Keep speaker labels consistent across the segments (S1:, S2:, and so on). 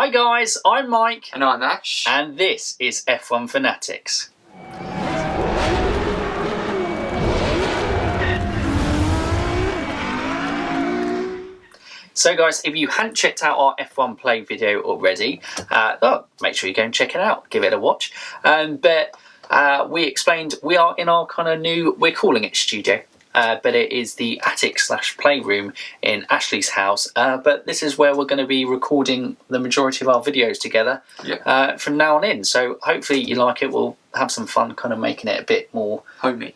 S1: Hi guys, I'm Mike.
S2: And I'm Ash.
S1: And this is F1 Fanatics. So guys, if you hadn't checked out our F1 play video already, make sure you go and check it out, give it a watch. We explained we are in our kind of new, we're calling it studio. But it is the attic/playroom in Ashley's house. But this is where we're going to be recording the majority of our videos together from now on in. So hopefully you like it. We'll have some fun kind of making it a bit more homey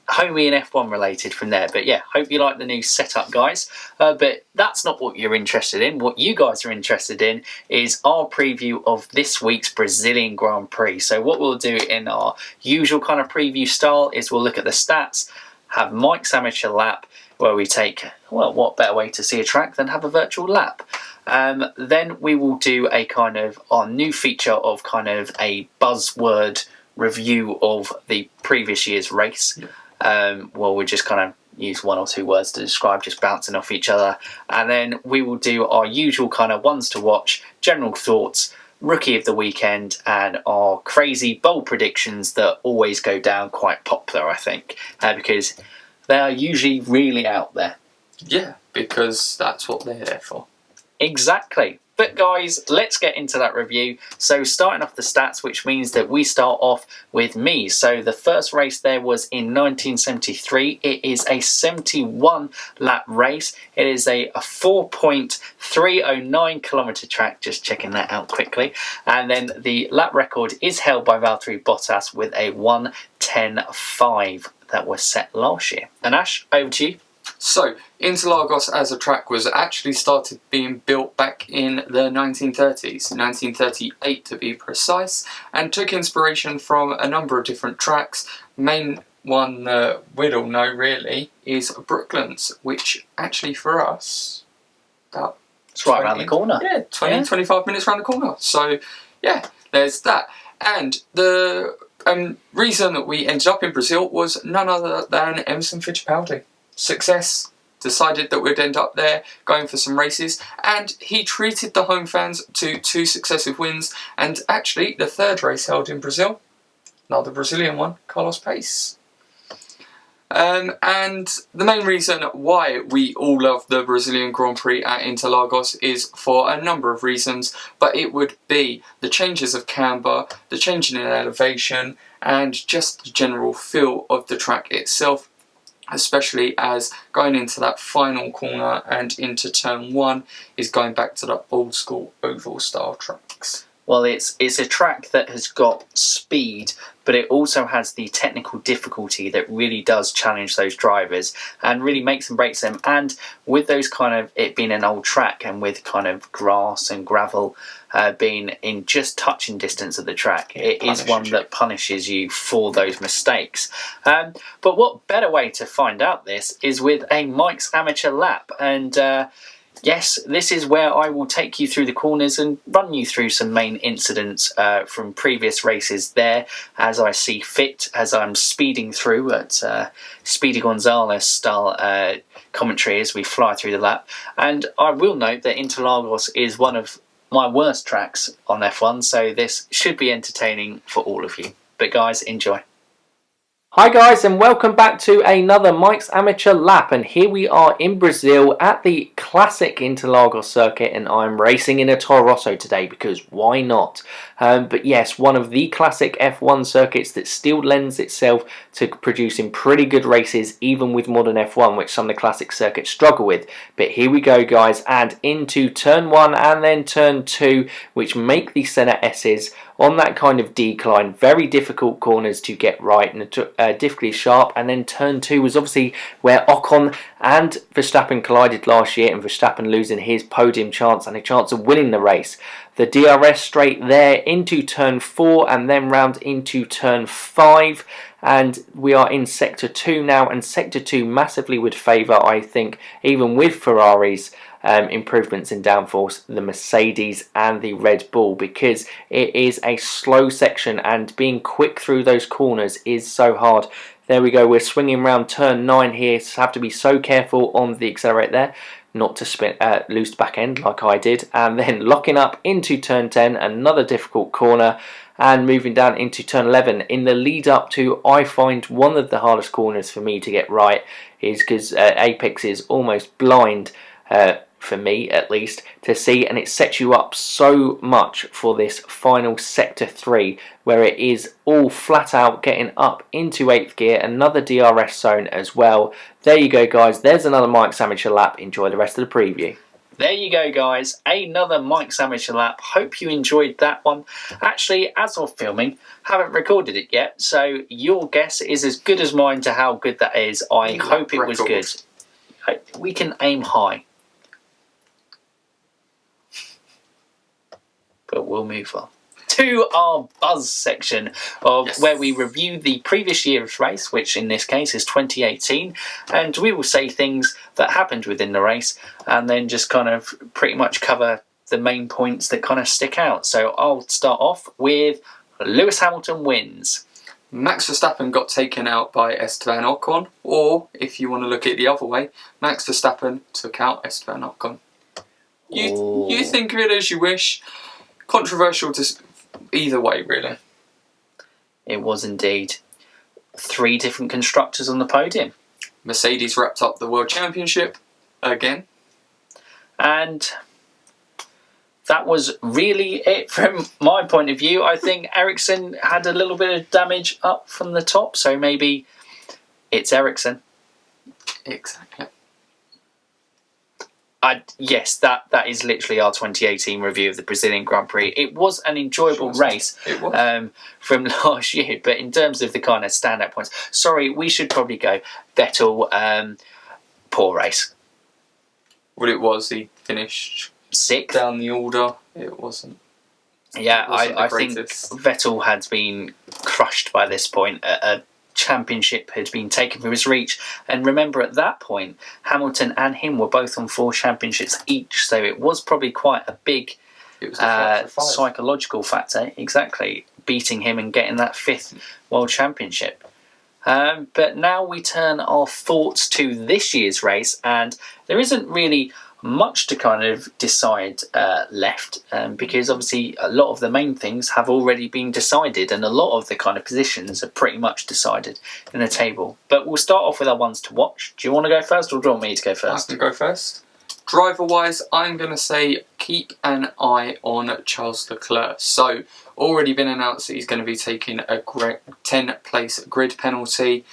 S1: and F1 related from there. But yeah, hope you like the new setup, guys. But that's not what you're interested in. What you guys are interested in is our preview of this week's Brazilian Grand Prix. So what we'll do in our usual kind of preview style is we'll look at the stats, have Mike's amateur lap, where we take, well, what better way to see a track than have a virtual lap. Then we will do a kind of our new feature of kind of a buzzword review of the previous year's race. Well, we just kind of use one or two words to describe, just bouncing off each other. And then we will do our usual kind of ones to watch, general thoughts, Rookie of the Weekend, and our crazy bold predictions that always go down quite popular, I think, because they are usually really out there.
S2: Yeah, because that's what they're there for.
S1: Exactly. But guys, let's get into that review. So starting off the stats, which means that we start off with me. So the first race there was in 1973. It is a 71 lap race. It is a 4.309 kilometre track, just checking that out quickly. And then the lap record is held by Valtteri Bottas with a 1:10.5 that was set last year. And Ash, over to you.
S2: So, Interlagos as a track was actually started being built back in the 1930s, 1938 to be precise, and took inspiration from a number of different tracks. Main one we'd all know really is Brooklands, which actually for us,
S1: it's right around the corner.
S2: Yeah, 25 minutes around the corner. So, yeah, there's that. And the reason that we ended up in Brazil was none other than Emerson Fittipaldi. Success, decided that we'd end up there going for some races, and he treated the home fans to 2 successive wins, and actually the third race held in Brazil, another Brazilian one, Carlos Pace. And the main reason why we all love the Brazilian Grand Prix at Interlagos is for a number of reasons, but it would be the changes of camber, the change in elevation, and just the general feel of the track itself, especially as going into that final corner and into turn 1 is going back to that old school oval style tracks.
S1: Well, it's a track that has got speed, but it also has the technical difficulty that really does challenge those drivers and really makes and breaks them. And with those kind of, it being an old track and with kind of grass and gravel being in just touching distance of the track, it is one that punishes you for those mistakes. But what better way to find out this is with a Mike's Amateur Lap. And yes, this is where I will take you through the corners and run you through some main incidents from previous races there as I see fit, as I'm speeding through at Speedy Gonzalez style commentary as we fly through the lap. And I will note that Interlagos is one of my worst tracks on F1, so this should be entertaining for all of you. But guys, enjoy.
S3: Hi guys, and welcome back to another Mike's Amateur Lap, and here we are in Brazil at the classic Interlagos circuit, and I'm racing in a Toro Rosso today because why not? But yes, one of the classic F1 circuits that still lends itself to producing pretty good races even with modern F1, which some of the classic circuits struggle with. But here we go guys, and into turn 1 and then turn 2, which make the centre S's on that kind of decline, very difficult corners to get right and difficultly sharp. And then turn 2 was obviously where Ocon and Verstappen collided last year, and Verstappen losing his podium chance and a chance of winning the race. The DRS straight there into turn 4 and then round into turn 5. And we are in Sector 2 now, and Sector 2 massively would favour, I think, even with Ferrari's improvements in downforce, the Mercedes and the Red Bull, because it is a slow section and being quick through those corners is so hard. There we go, we're swinging around turn 9 here, so have to be so careful on the accelerator there. not to lose the back end like I did, and then locking up into turn 10, another difficult corner, and moving down into turn 11. In the lead up to, I find one of the hardest corners for me to get right is because Apex is almost blind, for me at least, to see, and it sets you up so much for this final sector 3, where it is all flat out getting up into 8th gear, another DRS zone as well. There you go guys, there's another Mike's Amateur Lap. Enjoy the rest of the preview.
S1: There you go guys, another Mike's Amateur Lap. Hope you enjoyed that one. Actually, as of filming, haven't recorded it yet, so your guess is as good as mine to how good that is. I hope it was good. We can aim high. But we'll move on to our buzz section of where we review the previous year's race, which in this case is 2018, and we will say things that happened within the race and then just kind of pretty much cover the main points that kind of stick out. So I'll start off with Lewis Hamilton wins.
S2: Max Verstappen got taken out by Esteban Ocon, or if you want to look at it the other way, Max Verstappen took out Esteban Ocon. You think of it as you wish. Controversial to either way, really.
S1: It was indeed. 3 different constructors on the podium.
S2: Mercedes wrapped up the World Championship again.
S1: And that was really it from my point of view. I think Ericsson had a little bit of damage up from the top, so maybe it's Ericsson.
S2: Exactly.
S1: Yes, that is literally our 2018 review of the Brazilian Grand Prix. It was an enjoyable race from last year, but in terms of the kind of standout points, sorry, we should probably go Vettel, poor race.
S2: Well, it was. He finished
S1: 6th
S2: down the order. It wasn't.
S1: Yeah,
S2: I
S1: think Vettel had been crushed by this point. A championship had been taken from his reach, and remember at that point Hamilton and him were both on 4 championships each, so it was probably quite a big psychological factor, exactly, beating him and getting that 5th world championship. But now we turn our thoughts to this year's race, and there isn't really much to kind of decide left, because obviously a lot of the main things have already been decided, and a lot of the kind of positions are pretty much decided in the table. But we'll start off with our ones to watch. Do you want to go first, or do you want me to go first?
S2: I can go first. Driver wise, I'm going to say keep an eye on Charles Leclerc. So already been announced that he's going to be taking a 10th place grid penalty.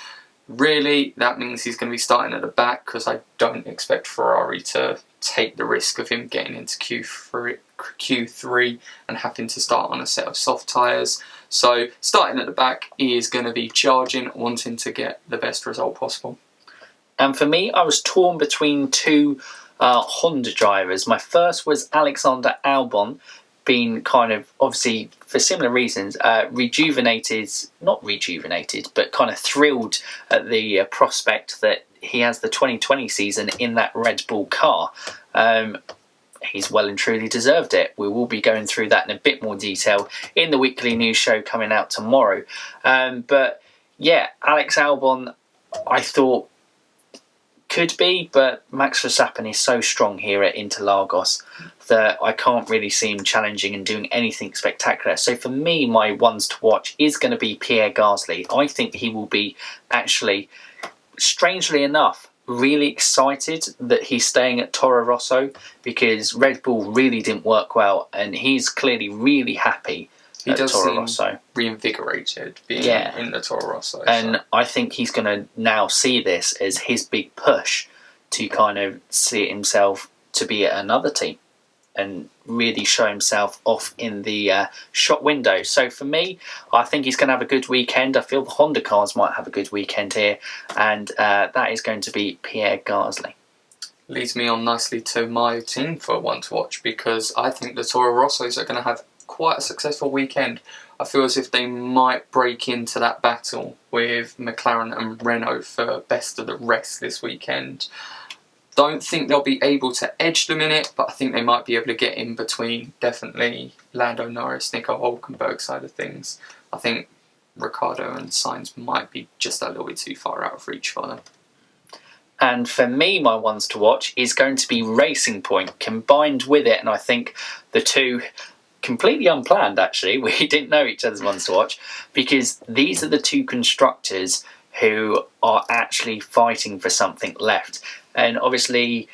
S2: Really, that means he's going to be starting at the back, because I don't expect Ferrari to take the risk of him getting into Q3 and having to start on a set of soft tyres. So starting at the back, he is going to be charging, wanting to get the best result possible.
S1: And for me, I was torn between 2 Honda drivers. My first was Alexander Albon, being kind of, obviously for similar reasons, not rejuvenated, but kind of thrilled at the prospect that he has the 2020 season in that Red Bull car. He's well and truly deserved it. We will be going through that in a bit more detail in the weekly news show coming out tomorrow. But yeah, Alex Albon, I thought could be, but Max Verstappen is so strong here at Interlagos that I can't really see him challenging and doing anything spectacular. So for me, my ones to watch is going to be Pierre Gasly. I think he will be actually, strangely enough, really excited that he's staying at Toro Rosso, because Red Bull really didn't work well, and he's clearly really happy
S2: he
S1: at
S2: does
S1: Toro
S2: seem
S1: Rosso.
S2: Reinvigorated being in the Toro Rosso.
S1: And I think he's going to now see this as his big push to kind of see himself to be at another team and really show himself off in the shop window. So for me, I think he's going to have a good weekend. I feel the Honda cars might have a good weekend here, and that is going to be Pierre Gasly.
S2: Leads me on nicely to my team for one to watch, because I think the Toro Rossos are going to have quite a successful weekend. I feel as if they might break into that battle with McLaren and Renault for best of the rest this weekend. Don't think they'll be able to edge them in it, but I think they might be able to get in between. Definitely Lando Norris, Nico Hulkenberg side of things. I think Ricciardo and Sainz might be just a little bit too far out of reach for them.
S1: And for me, my ones to watch is going to be Racing Point combined with it. And I think the two, completely unplanned actually, we didn't know each other's ones to watch, because these are the two constructors who are actually fighting for something left. And obviously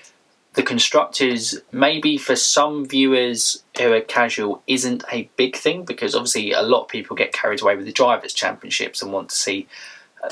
S1: the constructors, maybe for some viewers who are casual, isn't a big thing, because obviously a lot of people get carried away with the drivers' championships and want to see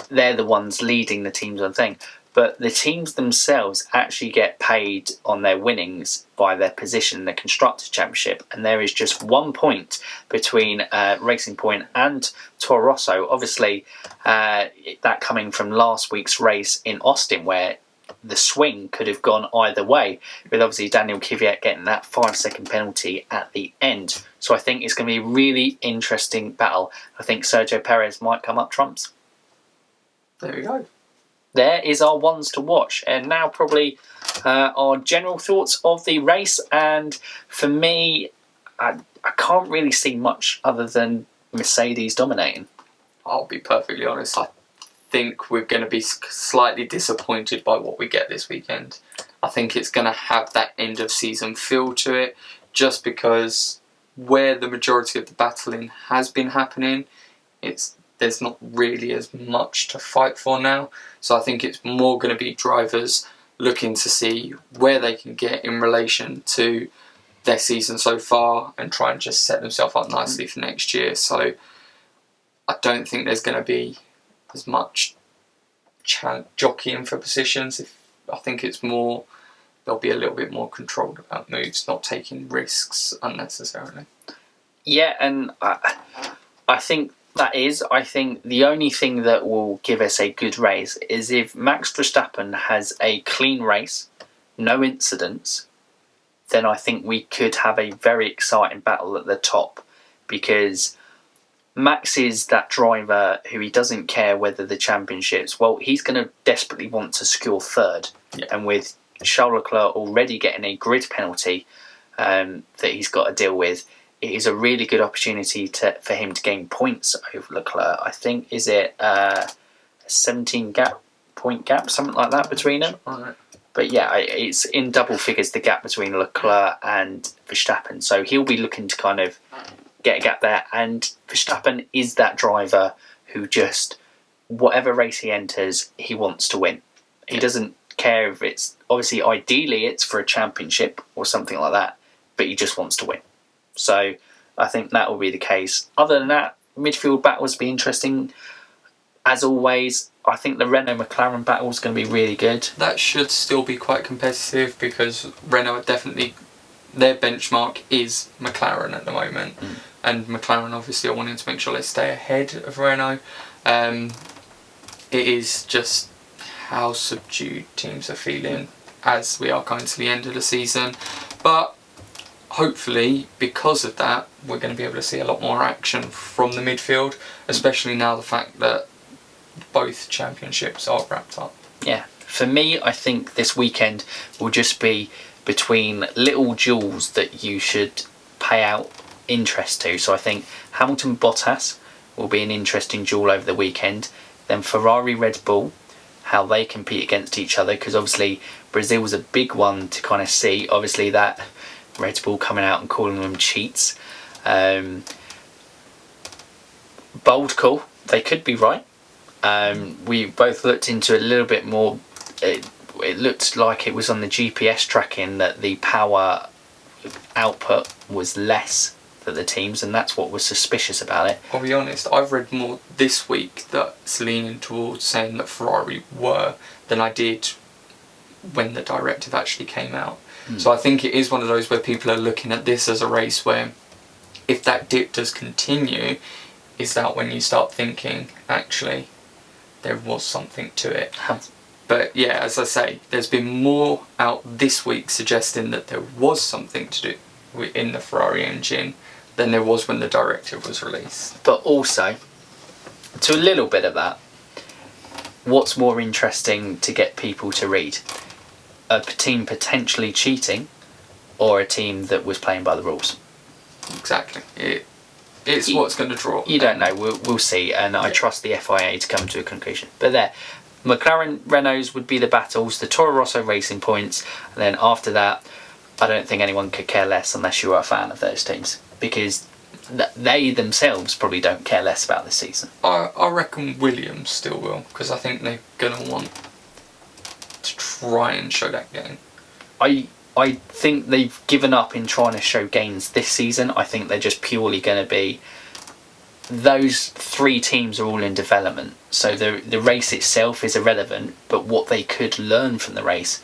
S1: they're the ones leading the teams on thing. But the teams themselves actually get paid on their winnings by their position in the Constructors' Championship. And there is just 1 point between Racing Point and Toro Rosso. Obviously, that coming from last week's race in Austin, where the swing could have gone either way, with obviously Daniel Kvyat getting that 5-second penalty at the end. So I think it's going to be a really interesting battle. I think Sergio Perez might come up trumps.
S2: There we go.
S1: There is our ones to watch, and now probably our general thoughts of the race. And for me, I can't really see much other than Mercedes dominating.
S2: I'll be perfectly honest, I think we're going to be slightly disappointed by what we get this weekend. I think it's going to have that end of season feel to it, just because where the majority of the battling has been happening, there's not really as much to fight for now. So I think it's more going to be drivers looking to see where they can get in relation to their season so far and try and just set themselves up nicely for next year. So I don't think there's going to be as much jockeying for positions. I think it's more, they'll be a little bit more controlled about moves, not taking risks unnecessarily.
S1: Yeah, and I think I think the only thing that will give us a good race is if Max Verstappen has a clean race, no incidents, then I think we could have a very exciting battle at the top, because Max is that driver who he doesn't care whether the championships, well, he's going to desperately want to secure third.
S2: Yeah.
S1: And with Charles Leclerc already getting a grid penalty that he's got to deal with, it is a really good opportunity for him to gain points over Leclerc. I think, is it a 17 point gap, something like that between them?
S2: Right.
S1: But yeah, it's in double figures, the gap between Leclerc and Verstappen. So he'll be looking to kind of get a gap there. And Verstappen is that driver who just, whatever race he enters, he wants to win. He doesn't care if it's, obviously ideally it's for a championship or something like that, but he just wants to win. So I think that will be the case. Other than that, midfield battles be interesting. As always, I think the Renault-McLaren battle is going to be really good.
S2: That should still be quite competitive, because Renault are definitely, their benchmark is McLaren at the moment. And McLaren obviously are wanting to make sure they stay ahead of Renault. It is just how subdued teams are feeling as we are going to the end of the season. But hopefully, because of that, we're going to be able to see a lot more action from the midfield, especially now the fact that both championships are wrapped up.
S1: Yeah, for me, I think this weekend will just be between little duels that you should pay out interest to. So I think Hamilton-Bottas will be an interesting duel over the weekend. Then Ferrari-Red Bull, how they compete against each other, because obviously Brazil was a big one to kind of see. Obviously that Red Bull coming out and calling them cheats. Bold call, they could be right. We both looked into it a little bit more. It looked like it was on the GPS tracking that the power output was less for the teams, and that's what was suspicious about it.
S2: I'll be honest, I've read more this week that's leaning towards saying that Ferrari were than I did when the directive actually came out. So I think it is one of those where people are looking at this as a race where, if that dip does continue, is that when you start thinking, actually, there was something to it. But yeah, as I say, there's been more out this week suggesting that there was something to do in the Ferrari engine than there was when the directive was released.
S1: But also, to a little bit of that, what's more interesting to get people to read? A team potentially cheating, or a team that was playing by the rules?
S2: Exactly. It's what's going to draw.
S1: You don't know. We'll see, and I trust the FIA to come to a conclusion. But there, McLaren Renaults would be the battles, the Toro Rosso Racing Points, and then after that, I don't think anyone could care less unless you are a fan of those teams, because they themselves probably don't care less about this season.
S2: I reckon Williams still will, because I think they're going to want to try and show that game.
S1: I think they've given up in trying to show gains this season. I think they're just purely going to be... Those three teams are all in development, so the race itself is irrelevant, but what they could learn from the race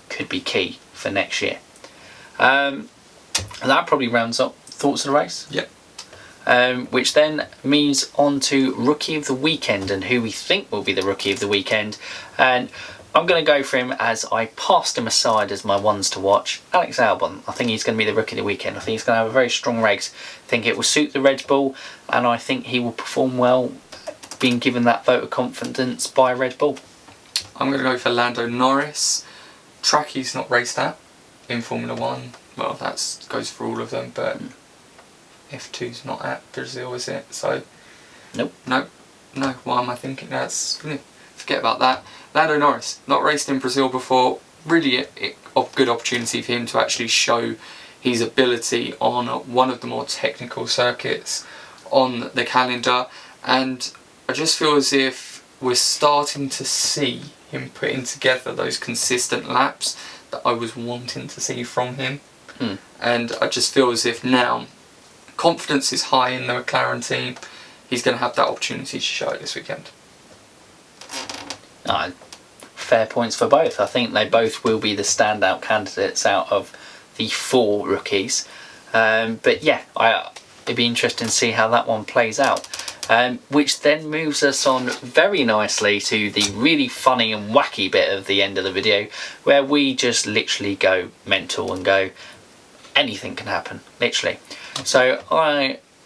S1: could be key for next year. And that probably rounds up thoughts of the race.
S2: Yep.
S1: Which then moves on to Rookie of the Weekend and who we think will be the Rookie of the Weekend. And I'm going to go for him as I passed him aside as my ones to watch. Alex Albon. I think he's going to be the Rookie of the Weekend. I think he's going to have a very strong race. I think it will suit the Red Bull, and I think he will perform well, being given that vote of confidence by Red Bull.
S2: I'm going to go for Lando Norris. Track he's not raced at in Formula 1. Well, that goes for all of them, but F2's not at Brazil, is it? So,
S1: Nope.
S2: No. Why am I thinking that's... Forget about that. Lando Norris, not raced in Brazil before. Really a good opportunity for him to actually show his ability on one of the more technical circuits on the calendar. And I just feel as if we're starting to see him putting together those consistent laps that I was wanting to see from him. And I just feel as if now confidence is high in the McLaren team. He's going to have that opportunity to show it this weekend.
S1: Fair points for both. I think they both will be the standout candidates out of the four rookies. But yeah, it'd be interesting to see how that one plays out. Which then moves us on very nicely to the really funny and wacky bit of the end of the video, where we just literally go mental and go, anything can happen, literally. So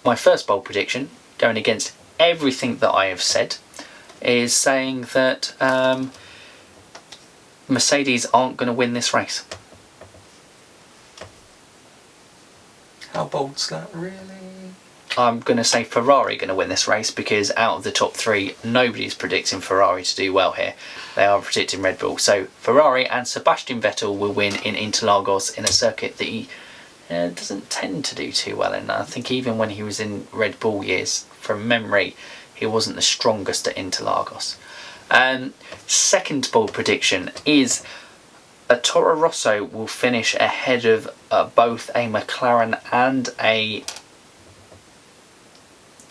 S1: my first bold prediction, going against everything that I have said, is saying that Mercedes aren't going to win this race.
S2: How bold's that, really?
S1: I'm going to say Ferrari going to win this race, because out of the top three, nobody's predicting Ferrari to do well here. They are predicting Red Bull. So Ferrari and Sebastian Vettel will win in Interlagos, in a circuit that he doesn't tend to do too well in. I think even when he was in Red Bull years, from memory, he wasn't the strongest at Interlagos. Second bold prediction is a Toro Rosso will finish ahead of both a McLaren and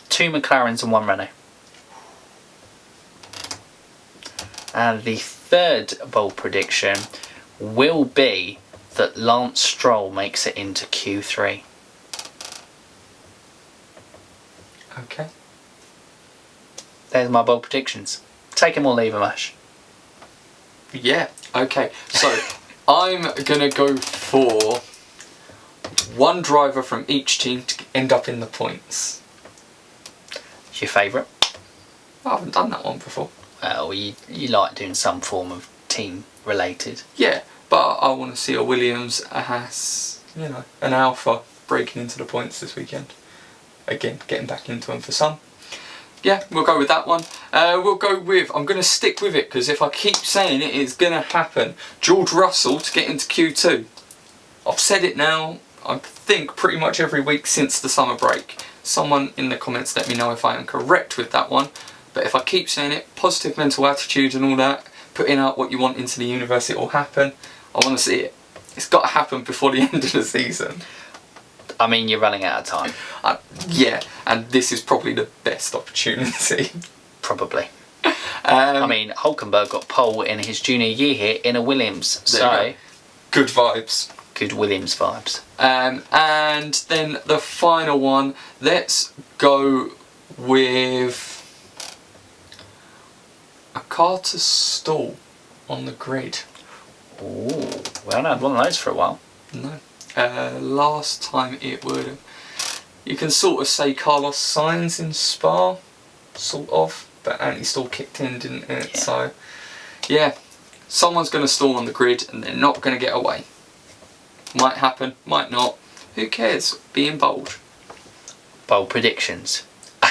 S1: two McLarens and one Renault. And the third bold prediction will be that Lance Stroll makes it into Q3.
S2: Okay.
S1: There's my bold predictions. Take them or leave them, Ash.
S2: Yeah, okay. So, I'm going to go for one driver from each team to end up in the points.
S1: What's your favourite?
S2: I haven't done that one before.
S1: Well, you like doing some form of team related.
S2: Yeah, but I want to see a Williams, a Haas, an Alpha breaking into the points this weekend. Again, getting back into them for some. Yeah, we'll go with that one. We'll go with, I'm going to stick with it, because if I keep saying it, it's going to happen. George Russell to get into Q2. I've said it now, I think, pretty much every week since the summer break. Someone in the comments let me know if I am correct with that one. But if I keep saying it, positive mental attitude and all that, putting out what you want into the universe, it will happen. I want to see it. It's got to happen before the end of the season.
S1: I mean, you're running out of time.
S2: Yeah, and this is probably the best opportunity.
S1: Probably. I mean, Hulkenberg got pole in his junior year here in a Williams. So,
S2: good vibes.
S1: Good Williams vibes.
S2: And then the final one, let's go with a car to stall on the grid.
S1: Ooh, we haven't had one of those for a while.
S2: No. Last time it would... You can sort of say Carlos Sainz in Spa, sort of, but anti-stall kicked in, didn't it?
S1: Yeah.
S2: So, yeah, someone's going to stall on the grid and they're not going to get away. Might happen, might not. Who cares? Being bold.
S1: Bold predictions.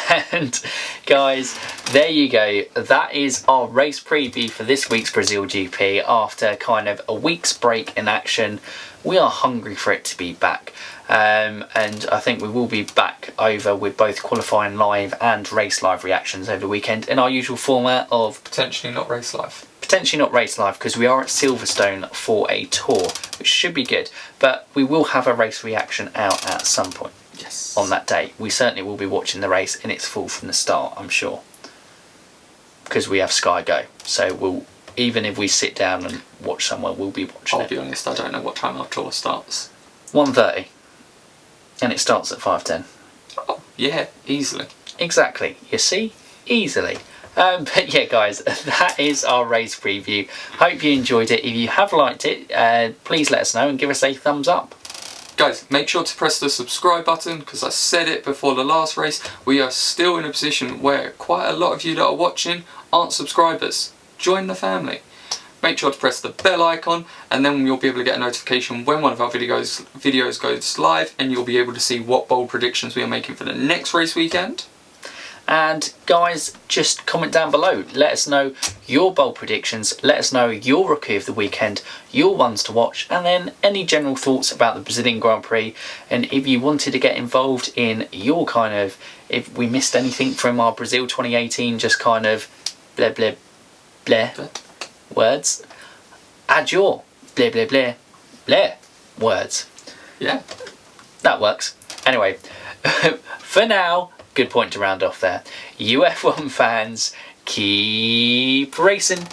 S1: And guys, there you go. That is our race preview for this week's Brazil GP. After kind of a week's break in action, we are hungry for it to be back. And I think we will be back over with both qualifying live and race live reactions over the weekend in our usual format of
S2: Potentially not race live.
S1: Potentially not race live, because we are at Silverstone for a tour, which should be good. But we will have a race reaction out at some point.
S2: Yes.
S1: On that day. We certainly will be watching the race in its full from the start, I'm sure. Because we have Sky Go. So we'll, even if we sit down and watch somewhere, we'll be watching it.
S2: I'll be honest, I don't know what time our tour starts.
S1: 1:30. And it starts at 5:10.
S2: Oh, yeah, easily.
S1: Exactly. You see? Easily. But yeah, guys, that is our race preview. Hope you enjoyed it. If you have liked it, please let us know and give us a thumbs up.
S2: Guys, make sure to press the subscribe button, because I said it before the last race. We are still in a position where quite a lot of you that are watching aren't subscribers. Join the family. Make sure to press the bell icon, and then you'll be able to get a notification when one of our videos goes live, and you'll be able to see what bold predictions we are making for the next race weekend.
S1: And guys, just comment down below. Let us know your bold predictions. Let us know your rookie of the weekend, your ones to watch, and then any general thoughts about the Brazilian Grand Prix. And if you wanted to get involved in your kind of, if we missed anything from our Brazil 2018, just kind of blah blah blah words, add your blah blah blah blah words.
S2: Yeah,
S1: that works. Anyway, for now, good point to round off there. You F1 fans, keep racing.